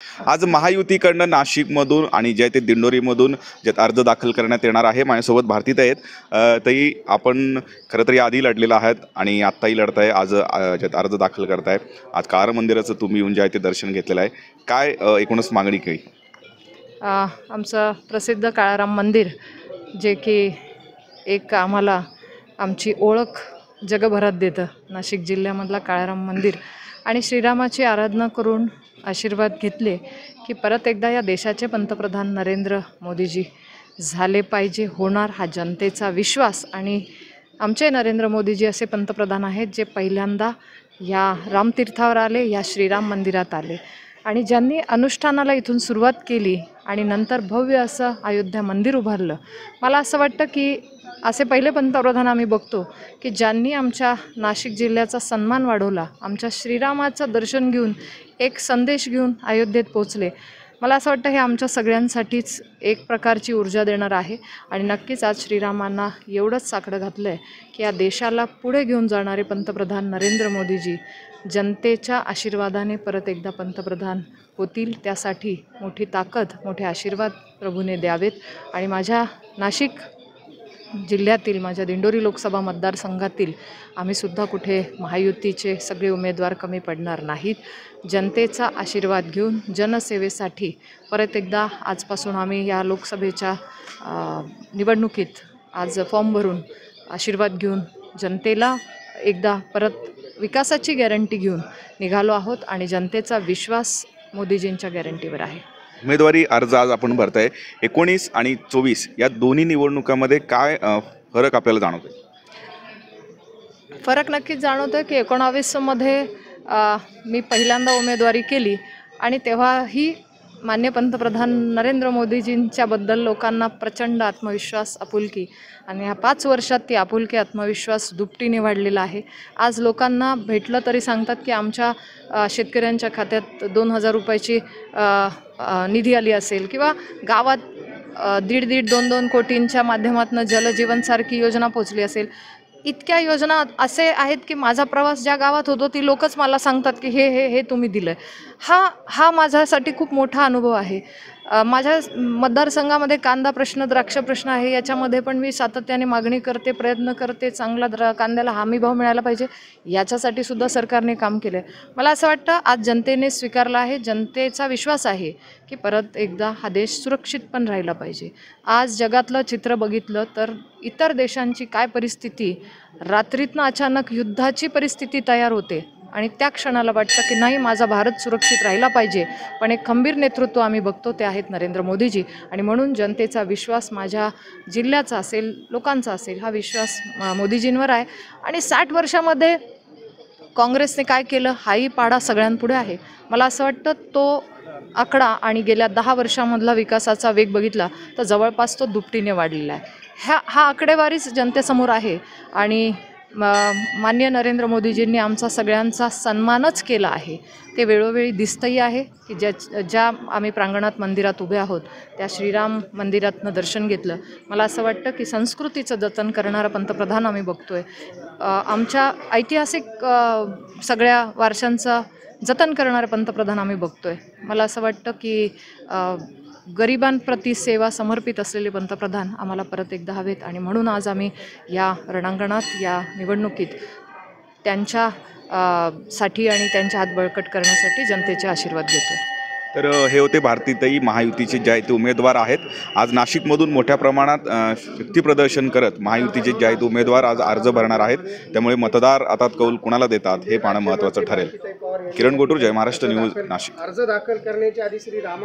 आज महायुतीकडनं नाशिकमधून आणि जे ते दिंडोरीमधून जे अर्ज दाखल करण्यात येणार आहे। माझ्यासोबत भारतीत आहेत। ताई, आपण खरं तर आधी लढलेला आहात आणि आत्ताही लढताय। आज जे अर्ज दाखल करताय, आज काळा मंदिराचं तुम्ही येऊन जे आहे ते दर्शन घेतलेलं आहे। काय एकूणच मागणी काही? आमचं प्रसिद्ध काळाराम मंदिर, जे की एक आम्हाला आमची ओळख जगभरात देतं, नाशिक जिल्ह्यामधला काळाराम मंदिर, आणि श्रीरामाची आराधना करून आशीर्वाद घेतले की परत एकदा या देशाचे पंतप्रधान नरेंद्र मोदीजी झाले पाहिजे, होणार हा जनतेचा विश्वास। आणि आमचे नरेंद्र मोदीजी असे पंतप्रधान आहेत जे पहिल्यांदा या रामतीर्थावर आले, या श्रीराम मंदिरात आले, आणि ज्यांनी अनुष्ठानाला इथून सुरुवात केली आणि नंतर भव्य असं अयोध्या मंदिर उभारलं। मला असं वाटतं की असे पहिले पंतप्रधान आम्ही बघतो की ज्यांनी आमच्या नाशिक जिल्ह्याचा सन्मान वाढवला, आमच्या श्रीरामाचं दर्शन घेऊन, एक संदेश घेऊन अयोध्येत पोचले। मला असं वाटतं हे आमच्या सगळ्यांसाठीच एक प्रकारची ऊर्जा देणार आहे। आणि नक्कीच आज श्रीरामांना एवढंच साकडं घातलं आहे की या देशाला पुढे घेऊन जाणारे पंतप्रधान नरेंद्र मोदीजी जनतेच्या आशीर्वादाने परत एकदा पंतप्रधान होतील। त्यासाठी मोठी ताकद, मोठे आशीर्वाद प्रभूने द्यावेत। आणि माझ्या नाशिक जिल्ह्यातील, माझ्या दिंडोरी लोकसभा मतदारसंघातील आम्हीसुद्धा कुठे महायुतीचे सगळे उमेदवार कमी पडणार नाहीत। जनतेचा आशीर्वाद घेऊन जनसेवेसाठी परत एकदा आजपासून आम्ही या लोकसभेच्या निवडणुकीत आज फॉर्म भरून आशीर्वाद घेऊन जनतेला एकदा परत विकासाची गॅरंटी घेऊन निघालो आहोत। आणि जनतेचा विश्वास मोदीजींच्या गॅरंटीवर आहे। उमेदवारी अर्ज आज आपण भरताय, 19 आणि 24 या दोन्ही निवडणुकांमध्ये काय फरक आपल्याला जाणवतोय? फरक नक्कीच जाणवतो की 19मध्ये मी पहिल्यांदा उमेदवारी केली आणि तेव्हाही माननीय पंतप्रधान नरेंद्र मोदीजींच्याबद्दल लोकांना प्रचंड आत्मविश्वास, आपुलकी, आणि ह्या 5 वर्षात ती आपुलकी, आत्मविश्वास दुपटीने वाढलेला आहे। आज लोकांना भेटलं तरी सांगतात की आमच्या शेतकऱ्यांच्या खात्यात 2000 रुपयाची निधी आली असेल, किंवा गावात 1.5 2 कोटींच्या माध्यमातून जलजीवनसारखी योजना पोचली असेल। इतक्या योजना असे आहेत की माझा प्रवास ज्या गावात होतो ती लोकच मला सांगतात की हे हे हे तुम्ही दिलं आहे। हा माझ्यासाठी खूप मोठा अनुभव आहे। माझ्या मतदारसंघामध्ये कांदा प्रश्न, द्राक्ष प्रश्न आहे, याच्यामध्ये पण मी सातत्याने मागणी करते, प्रयत्न करते। चांगला कांद्याला हमी भाव मिळाला पाहिजे, याच्यासाठी सुद्धा सरकारने काम केलं आहे। मला असं वाटतं आज जनतेने स्वीकारलं आहे, जनतेचा विश्वास आहे की परत एकदा हा देश सुरक्षित पण राहिला पाहिजे। आज जगातलं चित्र बघितलं तर इतर देशांची काय परिस्थिती, रात्रीतनं अचानक युद्धाची परिस्थिती तयार होते आणि त्या क्षणाला वाटतं की नाही, माझा भारत सुरक्षित राहिला पाहिजे। पण एक खंबीर नेतृत्व आम्ही बघतो, ते आहेत नरेंद्र मोदीजी। आणि म्हणून जनतेचा विश्वास माझ्या जिल्ह्याचा असेल, लोकांचा असेल, हा विश्वास मोदीजींवर आहे। आणि 60 वर्षामध्ये काँग्रेसने काय केलं हाही पाढा सगळ्यांपुढे आहे। मला असं वाटतं तो आकडा आणि गेल्या 10 वर्षामधला विकासाचा वेग बघितला तर जवळपास तो दुपटीने वाढलेला आहे। हा आकडेवारीच जनतेसमोर आहे। आणि माननीय नरेंद्र मोदीजींनी आमचा सगळ्यांचा सन्मानच केला आहे, ते वेळोवेळी दिसतही आहे की ज्या आम्ही प्रांगणात मंदिरात उभे आहोत त्या श्रीराम मंदिरातनं दर्शन घेतलं। मला असं वाटतं की संस्कृतीचं जतन करणारा पंतप्रधान आम्ही बघतोय, आमच्या ऐतिहासिक सगळ्या वारशांचं जतन करणारं पंतप्रधान आम्ही बघतोय। मला असं वाटतं की गरिबांप्रती सेवा समर्पित असलेले पंतप्रधान आम्हाला परत एकदा हवेत। आणि म्हणून आज आम्ही या रणांगणात, या निवडणुकीत त्यांच्या साठी आणि त्यांच्या हात बळकट करण्यासाठी जनतेचे आशीर्वाद घेतो। तर हे होते भारतीताई, महायुतीचे जे आहे ते उमेदवार आहेत। आज नाशिकमधून मोठ्या प्रमाणात शक्ती प्रदर्शन करत महायुतीचे जे आहे ते उमेदवार आज अर्ज भरणार आहेत। त्यामुळे मतदार आता कौल कुणाला देतात हे पाहणं महत्त्वाचं ठरेल। किरण गोटूर, जय महाराष्ट्र न्यूज, नाशिक। अर्ज दाखल करण्याच्या आधी श्री राम